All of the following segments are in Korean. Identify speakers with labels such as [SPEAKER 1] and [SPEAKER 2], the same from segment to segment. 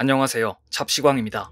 [SPEAKER 1] 안녕하세요. 잡시광입니다.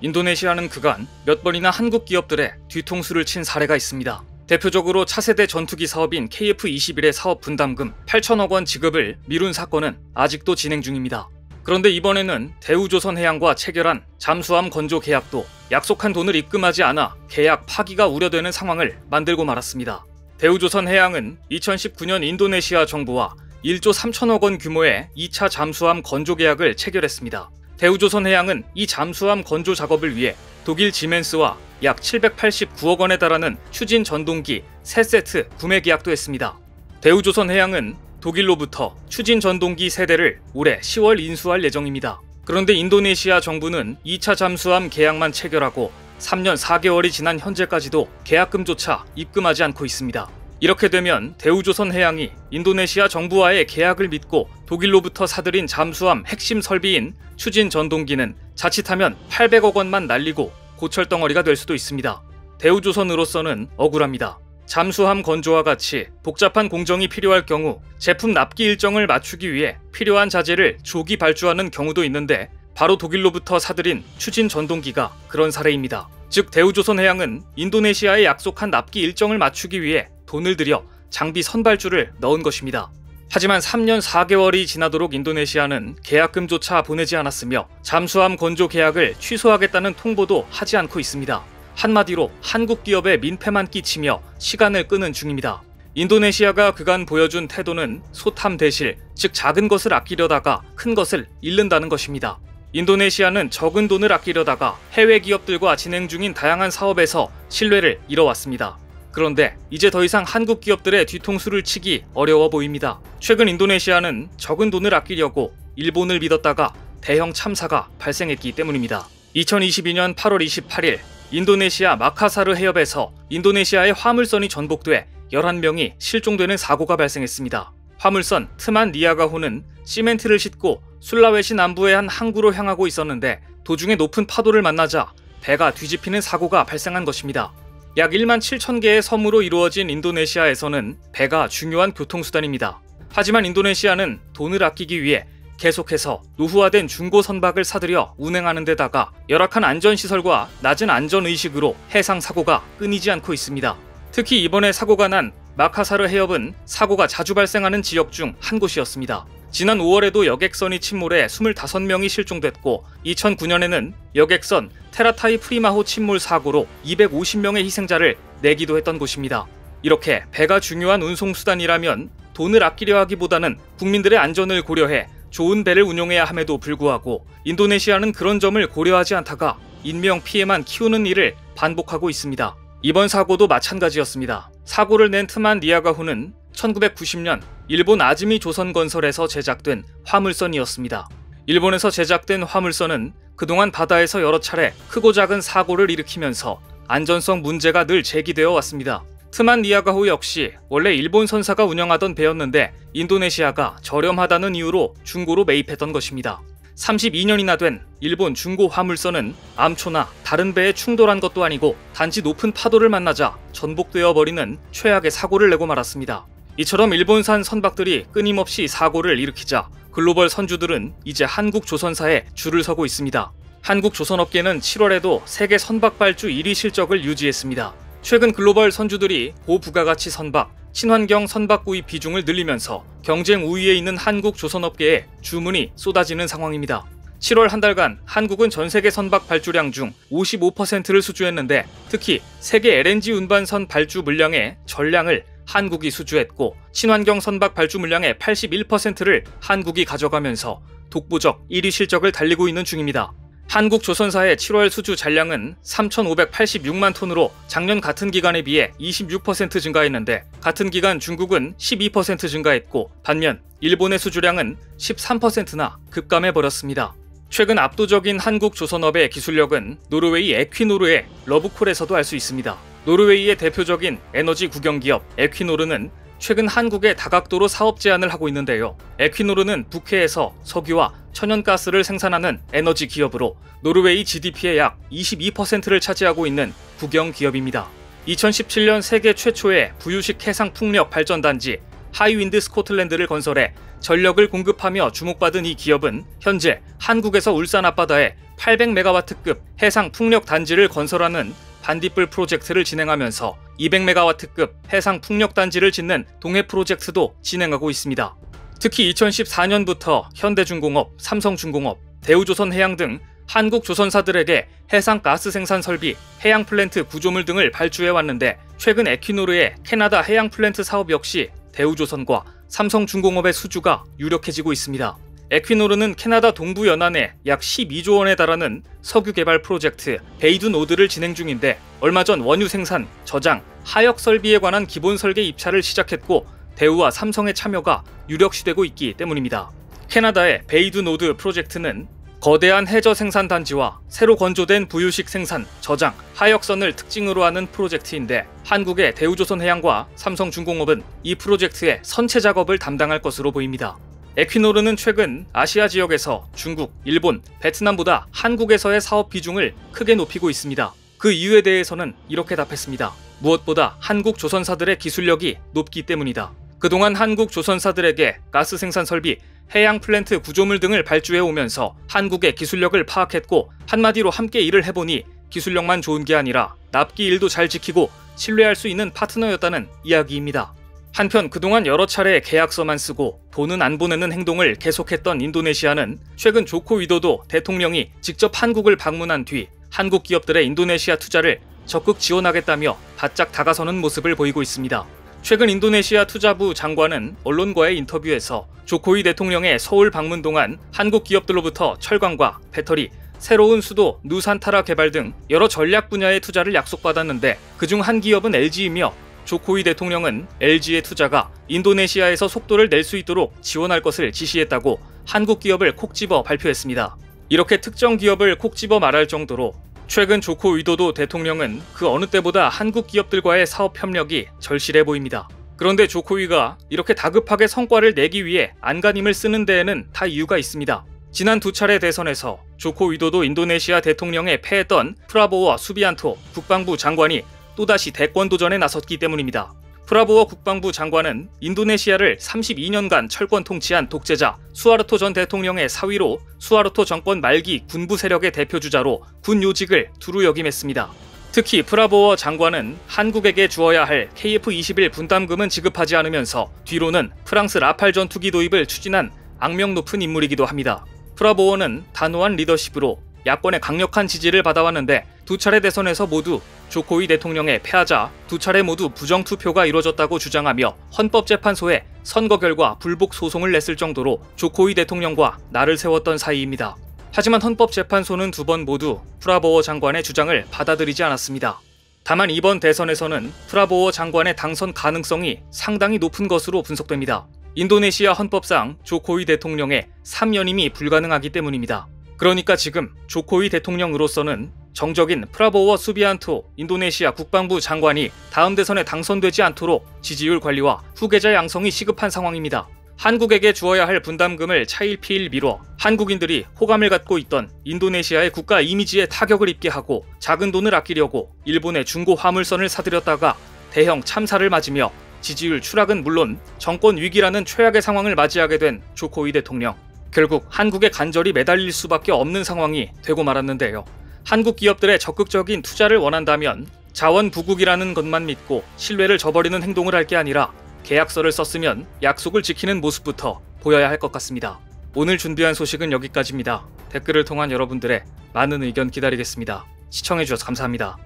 [SPEAKER 1] 인도네시아는 그간 몇 번이나 한국 기업들의 뒤통수를 친 사례가 있습니다. 대표적으로 차세대 전투기 사업인 KF-21의 사업 분담금 8천억 원 지급을 미룬 사건은 아직도 진행 중입니다. 그런데 이번에는 대우조선해양과 체결한 잠수함 건조 계약도 약속한 돈을 입금하지 않아 계약 파기가 우려되는 상황을 만들고 말았습니다. 대우조선해양은 2019년 인도네시아 정부와 1조 3천억 원 규모의 2차 잠수함 건조 계약을 체결했습니다. 대우조선해양은 이 잠수함 건조 작업을 위해 독일 지멘스와 약 789억 원에 달하는 추진 전동기 3세트 구매 계약도 했습니다. 대우조선해양은 독일로부터 추진 전동기 3대를 올해 10월 인수할 예정입니다. 그런데 인도네시아 정부는 2차 잠수함 계약만 체결하고 3년 4개월이 지난 현재까지도 계약금조차 입금하지 않고 있습니다. 이렇게 되면 대우조선해양이 인도네시아 정부와의 계약을 믿고 독일로부터 사들인 잠수함 핵심 설비인 추진 전동기는 자칫하면 800억 원만 날리고 고철덩어리가 될 수도 있습니다. 대우조선으로서는 억울합니다. 잠수함 건조와 같이 복잡한 공정이 필요할 경우 제품 납기 일정을 맞추기 위해 필요한 자재를 조기 발주하는 경우도 있는데 바로 독일로부터 사들인 추진 전동기가 그런 사례입니다. 즉 대우조선해양은 인도네시아에 약속한 납기 일정을 맞추기 위해 돈을 들여 장비 선발주를 넣은 것입니다. 하지만 3년 4개월이 지나도록 인도네시아는 계약금조차 보내지 않았으며 잠수함 건조 계약을 취소하겠다는 통보도 하지 않고 있습니다. 한마디로 한국 기업에 민폐만 끼치며 시간을 끄는 중입니다. 인도네시아가 그간 보여준 태도는 소탐대실, 즉 작은 것을 아끼려다가 큰 것을 잃는다는 것입니다. 인도네시아는 적은 돈을 아끼려다가 해외 기업들과 진행 중인 다양한 사업에서 신뢰를 잃어왔습니다. 그런데 이제 더 이상 한국 기업들의 뒤통수를 치기 어려워 보입니다. 최근 인도네시아는 적은 돈을 아끼려고 일본을 믿었다가 대형 참사가 발생했기 때문입니다. 2022년 8월 28일 인도네시아 마카사르 해협에서 인도네시아의 화물선이 전복돼 11명이 실종되는 사고가 발생했습니다. 화물선 트만 니아가호는 시멘트를 싣고 술라웨시 남부의 한 항구로 향하고 있었는데 도중에 높은 파도를 만나자 배가 뒤집히는 사고가 발생한 것입니다. 약 1만 7천 개의 섬으로 이루어진 인도네시아에서는 배가 중요한 교통수단입니다. 하지만 인도네시아는 돈을 아끼기 위해 계속해서 노후화된 중고 선박을 사들여 운행하는 데다가 열악한 안전시설과 낮은 안전의식으로 해상 사고가 끊이지 않고 있습니다. 특히 이번에 사고가 난 마카사르 해협은 사고가 자주 발생하는 지역 중 한 곳이었습니다. 지난 5월에도 여객선이 침몰해 25명이 실종됐고 2009년에는 여객선 테라타이 프리마호 침몰 사고로 250명의 희생자를 내기도 했던 곳입니다. 이렇게 배가 중요한 운송수단이라면 돈을 아끼려 하기보다는 국민들의 안전을 고려해 좋은 배를 운용해야 함에도 불구하고 인도네시아는 그런 점을 고려하지 않다가 인명피해만 키우는 일을 반복하고 있습니다. 이번 사고도 마찬가지였습니다. 사고를 낸 트만 니아가호는 1990년 일본 아즈미 조선건설에서 제작된 화물선이었습니다. 일본에서 제작된 화물선은 그동안 바다에서 여러 차례 크고 작은 사고를 일으키면서 안전성 문제가 늘 제기되어 왔습니다. 트만 니아가호 역시 원래 일본 선사가 운영하던 배였는데 인도네시아가 저렴하다는 이유로 중고로 매입했던 것입니다. 32년이나 된 일본 중고 화물선은 암초나 다른 배에 충돌한 것도 아니고 단지 높은 파도를 만나자 전복되어 버리는 최악의 사고를 내고 말았습니다. 이처럼 일본산 선박들이 끊임없이 사고를 일으키자 글로벌 선주들은 이제 한국 조선사에 줄을 서고 있습니다. 한국 조선업계는 7월에도 세계 선박 발주 1위 실적을 유지했습니다. 최근 글로벌 선주들이 고부가가치 선박, 친환경 선박 구입 비중을 늘리면서 경쟁 우위에 있는 한국 조선업계에 주문이 쏟아지는 상황입니다. 7월 한 달간 한국은 전 세계 선박 발주량 중 55%를 수주했는데 특히 세계 LNG 운반선 발주 물량의 전량을 한국이 수주했고 친환경 선박 발주 물량의 81%를 한국이 가져가면서 독보적 1위 실적을 달리고 있는 중입니다. 한국 조선사의 7월 수주 잔량은 3,586만 톤으로 작년 같은 기간에 비해 26% 증가했는데 같은 기간 중국은 12% 증가했고 반면 일본의 수주량은 13%나 급감해버렸습니다. 최근 압도적인 한국 조선업의 기술력은 노르웨이 에퀴노르의 러브콜에서도 알 수 있습니다. 노르웨이의 대표적인 에너지 국영기업 에퀴노르는 최근 한국에 다각도로 사업 제안을 하고 있는데요. 에퀴노르는 북해에서 석유와 천연가스를 생산하는 에너지 기업으로 노르웨이 GDP의 약 22%를 차지하고 있는 국영 기업입니다. 2017년 세계 최초의 부유식 해상 풍력 발전단지 하이윈드 스코틀랜드를 건설해 전력을 공급하며 주목받은 이 기업은 현재 한국에서 울산 앞바다에 800메가와트급 해상 풍력 단지를 건설하는 반딧불 프로젝트를 진행하면서 200메가와트급 해상 풍력 단지를 짓는 동해 프로젝트도 진행하고 있습니다. 특히 2014년부터 현대중공업, 삼성중공업, 대우조선해양 등 한국 조선사들에게 해상 가스 생산 설비, 해양 플랜트 구조물 등을 발주해 왔는데 최근 에퀴노르의 캐나다 해양 플랜트 사업 역시 대우조선과 삼성중공업의 수주가 유력해지고 있습니다. 에퀴노르는 캐나다 동부 연안에 약 12조 원에 달하는 석유 개발 프로젝트 베이두 노드를 진행 중인데 얼마 전 원유 생산, 저장, 하역 설비에 관한 기본 설계 입찰을 시작했고 대우와 삼성의 참여가 유력시되고 있기 때문입니다. 캐나다의 베이두 노드 프로젝트는 거대한 해저 생산 단지와 새로 건조된 부유식 생산, 저장, 하역선을 특징으로 하는 프로젝트인데 한국의 대우조선해양과 삼성중공업은 이 프로젝트의 선체 작업을 담당할 것으로 보입니다. 에퀴노르는 최근 아시아 지역에서 중국, 일본, 베트남보다 한국에서의 사업 비중을 크게 높이고 있습니다. 그 이유에 대해서는 이렇게 답했습니다. 무엇보다 한국 조선사들의 기술력이 높기 때문이다. 그동안 한국 조선사들에게 가스 생산 설비, 해양 플랜트 구조물 등을 발주해 오면서 한국의 기술력을 파악했고 한마디로 함께 일을 해보니 기술력만 좋은 게 아니라 납기 일도 잘 지키고 신뢰할 수 있는 파트너였다는 이야기입니다. 한편 그동안 여러 차례 계약서만 쓰고 돈은 안 보내는 행동을 계속했던 인도네시아는 최근 조코 위도도 대통령이 직접 한국을 방문한 뒤 한국 기업들의 인도네시아 투자를 적극 지원하겠다며 바짝 다가서는 모습을 보이고 있습니다. 최근 인도네시아 투자부 장관은 언론과의 인터뷰에서 조코위 대통령의 서울 방문 동안 한국 기업들로부터 철강과 배터리, 새로운 수도 누산타라 개발 등 여러 전략 분야의 투자를 약속받았는데 그중 한 기업은 LG이며 조코위 대통령은 LG의 투자가 인도네시아에서 속도를 낼 수 있도록 지원할 것을 지시했다고 한국 기업을 콕 집어 발표했습니다. 이렇게 특정 기업을 콕 집어 말할 정도로 최근 조코 위도도 대통령은 그 어느 때보다 한국 기업들과의 사업 협력이 절실해 보입니다. 그런데 조코위가 이렇게 다급하게 성과를 내기 위해 안간힘을 쓰는 데에는 다 이유가 있습니다. 지난 두 차례 대선에서 조코 위도도 인도네시아 대통령에 패했던 프라보워 수비안토 국방부 장관이 또다시 대권 도전에 나섰기 때문입니다. 프라보워 국방부 장관은 인도네시아를 32년간 철권 통치한 독재자 수하르토 전 대통령의 사위로 수하르토 정권 말기 군부 세력의 대표주자로 군 요직을 두루 역임했습니다. 특히 프라보워 장관은 한국에게 주어야 할 KF-21 분담금은 지급하지 않으면서 뒤로는 프랑스 라팔 전투기 도입을 추진한 악명 높은 인물이기도 합니다. 프라보워는 단호한 리더십으로 야권의 강력한 지지를 받아왔는데 두 차례 대선에서 모두 조코위 대통령에 패하자 두 차례 모두 부정투표가 이뤄졌다고 주장하며 헌법재판소에 선거 결과 불복 소송을 냈을 정도로 조코위 대통령과 날을 세웠던 사이입니다. 하지만 헌법재판소는 두 번 모두 프라보워 장관의 주장을 받아들이지 않았습니다. 다만 이번 대선에서는 프라보워 장관의 당선 가능성이 상당히 높은 것으로 분석됩니다. 인도네시아 헌법상 조코위 대통령의 3연임이 불가능하기 때문입니다. 그러니까 지금 조코위 대통령으로서는 정적인 프라보워 수비안토 인도네시아 국방부 장관이 다음 대선에 당선되지 않도록 지지율 관리와 후계자 양성이 시급한 상황입니다. 한국에게 주어야 할 분담금을 차일피일 미뤄 한국인들이 호감을 갖고 있던 인도네시아의 국가 이미지에 타격을 입게 하고 작은 돈을 아끼려고 일본의 중고 화물선을 사들였다가 대형 참사를 맞으며 지지율 추락은 물론 정권 위기라는 최악의 상황을 맞이하게 된 조코위 대통령. 결국 한국에 간절히 매달릴 수밖에 없는 상황이 되고 말았는데요. 한국 기업들의 적극적인 투자를 원한다면 자원부국이라는 것만 믿고 신뢰를 저버리는 행동을 할 게 아니라 계약서를 썼으면 약속을 지키는 모습부터 보여야 할 것 같습니다. 오늘 준비한 소식은 여기까지입니다. 댓글을 통한 여러분들의 많은 의견 기다리겠습니다. 시청해주셔서 감사합니다.